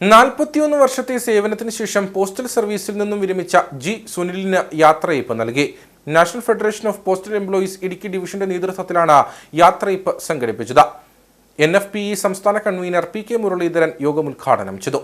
41 വർഷത്തെ സേവനത്തിന് ശേഷം പോസ്റ്റൽ സർവീസിൽ നിന്നും വിരമിച്ച ജി സുനിലിന് യാത്രയയപ്പ് നൽകി. National federation of postal employees Idukki ഡിവിഷന്റെ നേതൃത്വത്തിലാണ് യാത്രയയപ്പ് സംഘടിപ്പിച്ചത്. NFPE സംസ്ഥാന കൺവീനർ PK മുരളീധരൻ യോഗം ഉദ്ഘാടനം ചെയ്തു.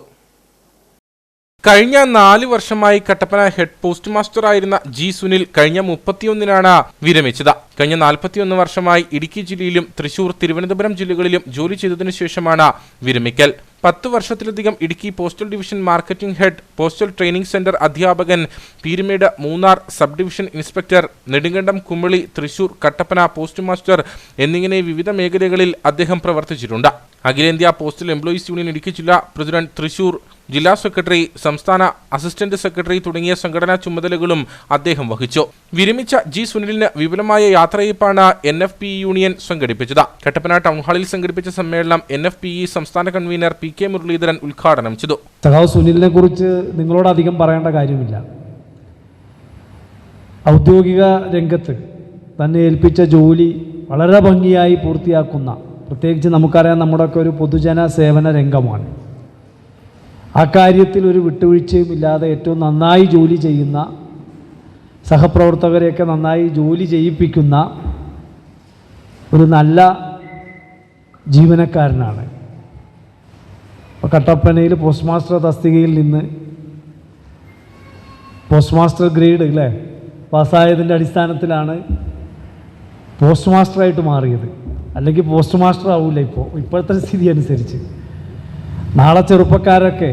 കഴിഞ്ഞ 4 വർഷമായി കട്ടപ്പന ഹെഡ് പോസ്റ്റ് മാസ്റ്ററായിരുന്ന ജി സുനിൽ കഴിഞ്ഞ 31-നാണ് വിരമിച്ചത്. കഴിഞ്ഞ 41 വർഷമായി ഇടുക്കി ജില്ലയിലും തൃശൂർ, തിരുവനന്തപുരം ജില്ലകളിലും ജോലി ചെയ്തതിനു ശേഷമാണ് വിരമിക്കൽ. 10 വർഷത്തിലധികം Idukki postal division marketing head, postal training centre അധ്യാപകൻ, Peermade, Munnar sub division inspector, Nedumkandam, Kumily, Thrissur, Kattappana post master എന്നിങ്ങനെ വിവിധ മേഖലകളിൽ അദ്ദേഹം പ്രവർത്തിച്ചിട്ടുണ്ട്. അഖിലേന്ത്യാ പോസ്റ്റൽ എംപ്ലോയീസ് യൂണിയൻ ഇടുക്കി ജില്ലാ പ്രസിഡന്റ്, തൃശൂർ ജില്ലാ സെക്രട്ടറി, സംസ്ഥാന അസിസ്റ്റന്റ് സെക്രട്ടറി തുടങ്ങിയ സംഘടനാ ചുമതലകളും അദ്ദേഹം വഹിച്ചു. വിരമിച്ച ജി സുനിലിന് വിപുലമായ യാത്രയയപ്പാണ് NFPE യൂണിയൻ സംഘടിപ്പിച്ചത്. കട്ടപ്പന ടൗൺ ഹാളിൽ സംഘടിപ്പിച്ച സമ്മേളനം NFPE സംസ്ഥാന കൺവീനർ PK മുരളീധരൻ ഉദ്ഘാടനം ചെയ്തു. സഖാവ് സുനിലിനെ കുറിച്ച് നിങ്ങളോട് അധികം പറയേണ്ട കാര്യമില്ല. ഔദ്യോഗിക രംഗത്ത് തന്നെ ഏൽപ്പിച്ച ജോലി വളരെ ഭംഗിയായി പൂർത്തിയാക്കുന്ന, പ്രത്യേകിച്ച് നമുക്കറിയാം നമ്മുടെയൊക്കെ ഒരു പൊതുജന സേവന രംഗമാണ്. ആ കാര്യത്തിൽ ഒരു വിട്ടുവീഴ്ചയും ഇല്ലാതെ ഏറ്റവും നന്നായി ജോലി ചെയ്യുന്ന, സഹപ്രവർത്തകരെയൊക്കെ നന്നായി ജോലി ചെയ്യിപ്പിക്കുന്ന ഒരു നല്ല ജീവനക്കാരനാണ്. ഇപ്പോൾ കട്ടപ്പനയിൽ പോസ്റ്റ് മാസ്റ്റർ തസ്തികയിൽ നിന്ന് പോസ്റ്റ് മാസ്റ്റർ ഗ്രേഡ് പാസ്സായതിൻ്റെ അടിസ്ഥാനത്തിലാണ് പോസ്റ്റ് മാസ്റ്ററായിട്ട് മാറിയത്. അല്ലെങ്കിൽ പോസ്റ്റ് മാസ്റ്റർ ആവില്ല ഇപ്പോഴത്തെ സ്ഥിതി അനുസരിച്ച്. നാളെ ചെറുപ്പക്കാരൊക്കെ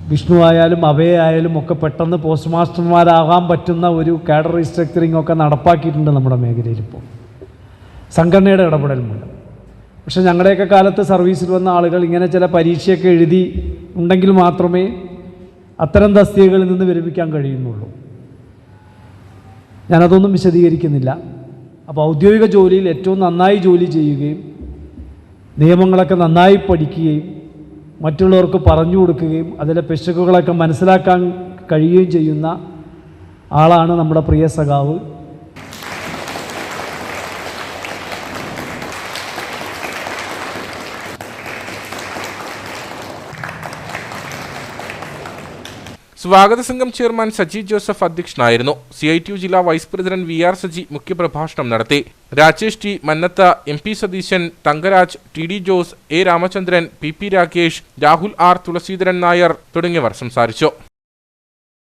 വിഷ്ണു ആയാലും അഭയായാലും ഒക്കെ പെട്ടെന്ന് പോസ്റ്റ് മാസ്റ്റർമാരാകാൻ പറ്റുന്ന ഒരു കാഡർ റീസ്ട്രക്ചറിങ് ഒക്കെ നടപ്പാക്കിയിട്ടുണ്ട് നമ്മുടെ മേഖലയിൽ. ഇപ്പോൾ സംഘടനയുടെ ഇടപെടലുമുണ്ട്. പക്ഷെ ഞങ്ങളുടെയൊക്കെ കാലത്ത് സർവീസിൽ വന്ന ആളുകൾ ഇങ്ങനെ ചില പരീക്ഷയൊക്കെ എഴുതി ഉണ്ടെങ്കിൽ മാത്രമേ അത്തരം തസ്തികകളിൽ നിന്ന് വിരമിക്കാൻ കഴിയുന്നുള്ളൂ. ഞാനതൊന്നും വിശദീകരിക്കുന്നില്ല. അപ്പോൾ ഔദ്യോഗിക ജോലിയിൽ ഏറ്റവും നന്നായി ജോലി ചെയ്യുകയും നിയമങ്ങളൊക്കെ നന്നായി പഠിക്കുകയും മറ്റുള്ളവർക്ക് പറഞ്ഞു കൊടുക്കുകയും അതിലെ പിശകുകളൊക്കെ മനസ്സിലാക്കാൻ കഴിയുകയും ചെയ്യുന്ന ആളാണ് നമ്മുടെ പ്രിയ സഖാവ്. സ്വാഗത സംഘം ചെയർമാൻ സജി ജോസഫ് അധ്യക്ഷനായിരുന്നു. CITU ജില്ലാ വൈസ് പ്രസിഡന്റ് VR സജി മുഖ്യപ്രഭാഷണം നടത്തി. Rajesh T, മന്നത്ത, MP Satheesan, Thangaraj, TD Jose, A Ramachandran, PP Rakesh, Rahul R, Thulaseedharan Nair തുടങ്ങിയവർ സംസാരിച്ചു.